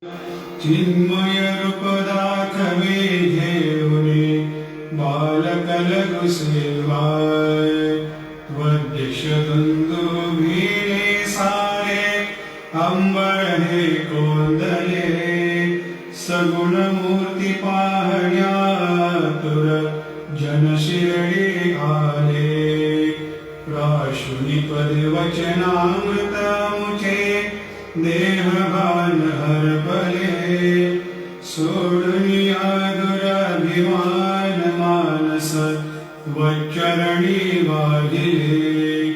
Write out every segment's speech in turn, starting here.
चिन्मय रूप दाखवे घेऊने बालकलगु सेवाय वद्देश दुंदुभिने सारे अंबळ हे कोंदले सगुण मूर्ती पाहण्या तुर जन शिरडी आले प्राशुनी पद वचनामृत मुखे देहभान हरपले सोडुनिया दुराभिमान मानस वच्चरणी वागिले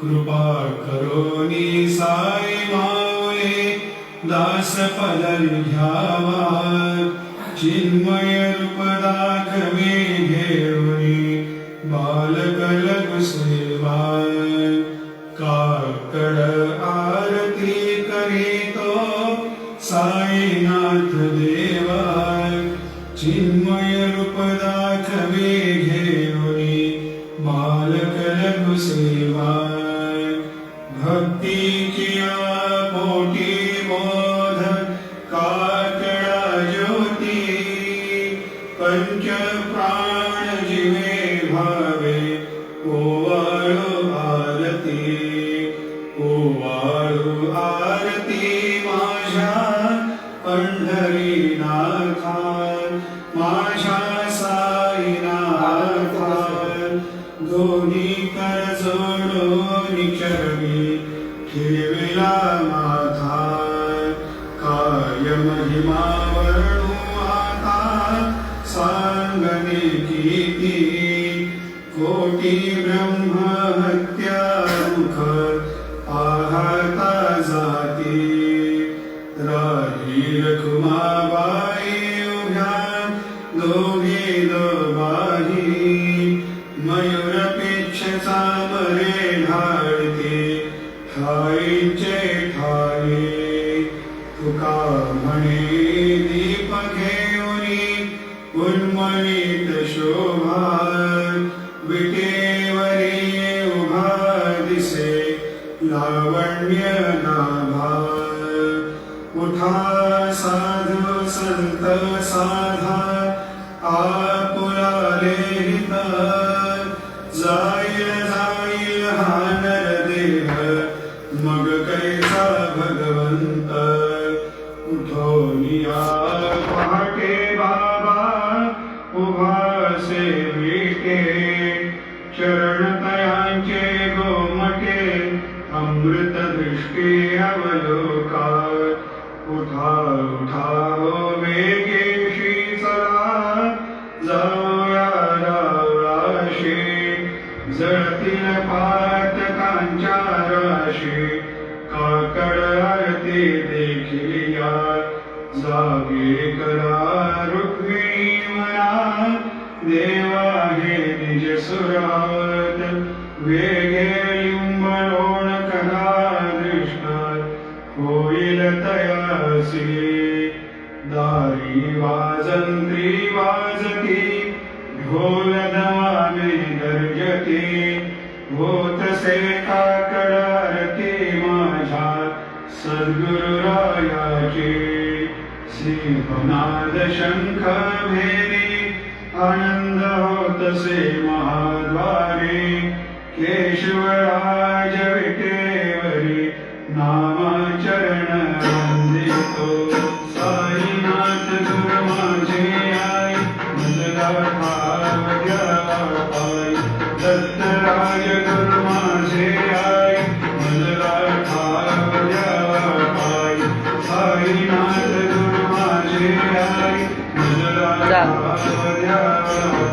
कृपा करोनी साई माऊले दास पदल घ्यावा चिन्मय रूप दाखवे घेऊनी बालकलगु सेवा काकड आरती करीतो साईनाथ देवा चिन्मय रूप दाखवे घेऊनी बालकलगु सेवा भक्तीची पोटी बोध काकडा ज्योती पंच प्राण जीवे भावे ओवाळू आरती ओवाळू आरती माझ्या पंढरीनाथा माझ्या साईनाथा दोन्ही कर जोडून चरणी ठेविला माथा काय महिमा वर्णू आता सांगणे किती कोटी ब्रह्म हत्या मुख पाहता जाती राही रखुमाबाई उभ्या दोघे दोबाही मयूरपेक्षेचा मरे ढाळते ठाईचे ठाई तुका म्हणे दीप घेऊनी उन्मळीत शोभा विटेवरी उभा दिसे लावण्य नाभा उठा साधू संत साधा आपुलाले हित जाईल जाईल हा नरदेह मग कैसा भगवंत उठोनिया पहाटे बाबा उभासे विटे चरणतयांचे गोमटे अमृत दृष्टी अवलोका उठा उठा हो वेगेशी चला जाऊया राशी जळतील पातकांच्या राशी काकड आरती देखील या जागे करा रुक्मिणी मना देवा हे निज सुरात वेगे लिंबळोण करा कृष्ण होईल तयासी दारी वाजंत्री वाजती ढोल दमाने गर्जती होतसे काकड आरती माझ्या सद्गुरुरायाची सिंहनाद शंख भेरी आनंद होतसे महाद्वारे केशवराज विटेवरी नामचरण वंदितो साईनाथ गुरु माझे आई मजला ठावल्या पायी दत्तराज गुरु माझे आई मजला ठावल्या पायी साईनाथ गुरु माझे आई मजला ठावल्या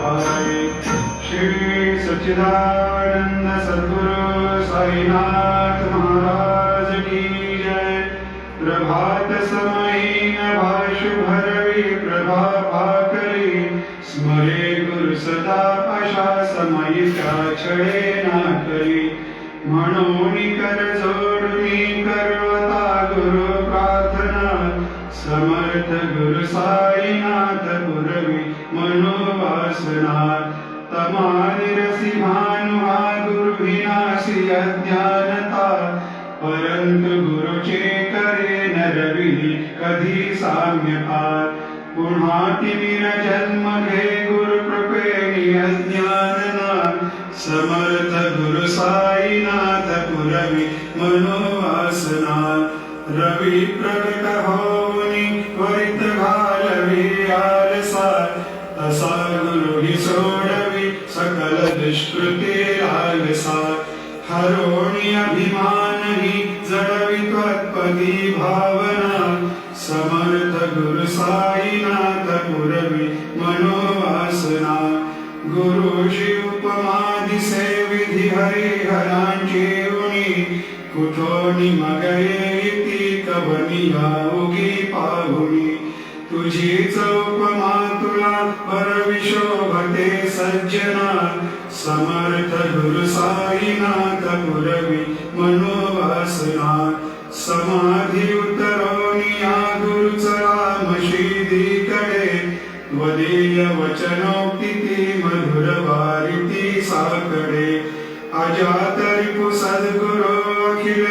पायी श्री सच्चिदानंद सद्गुरु साईनाथ महाराज की जय प्रभात समयी भाषु भरवी प्रभा भाकरी स्मरे गुरु सदा अशा समयी छळे ना करी म्हणून कर जोडुनी करवता गुरु प्रार्थना समर्थ गुरु साईनाथ पुरवी मनोवासना तमानिरसी भानु हा गुरु विनाशी अज्ञानता परंतु गुरुचे करे न रवी कधी साम्य फार पुन्हा तिमिर जन्म घे गुरु कृपेने अज्ञाननाथ समर्थ गुरु साईनाथ पुरवी मनोवासना रवी प्रगट होऊनी त्वरित घालवी आलसा तसा गुरु ही सोडवी सकल दुष्कृती लागसा हरोणी अभिमान ही जडवी त्वत्पदी भावना समर्थ गुरु साईनाथ पुरवी मनोवासना गुरुची उपमा दिसे विधी हरिहरांची उणी कुठोनी मग येती कवनिया उगी पाहुणी तुझीच उपमा तुला परविशोभते सज्जना समर्थ गुरु साईनाथ पुरवी मनोवासना समाधी उतरोनिया गुरुचरा मशिदीकडे वदीय वचनोक्ती मधुर वारिती साकडे अजात रिपु सद्गुरो अखिल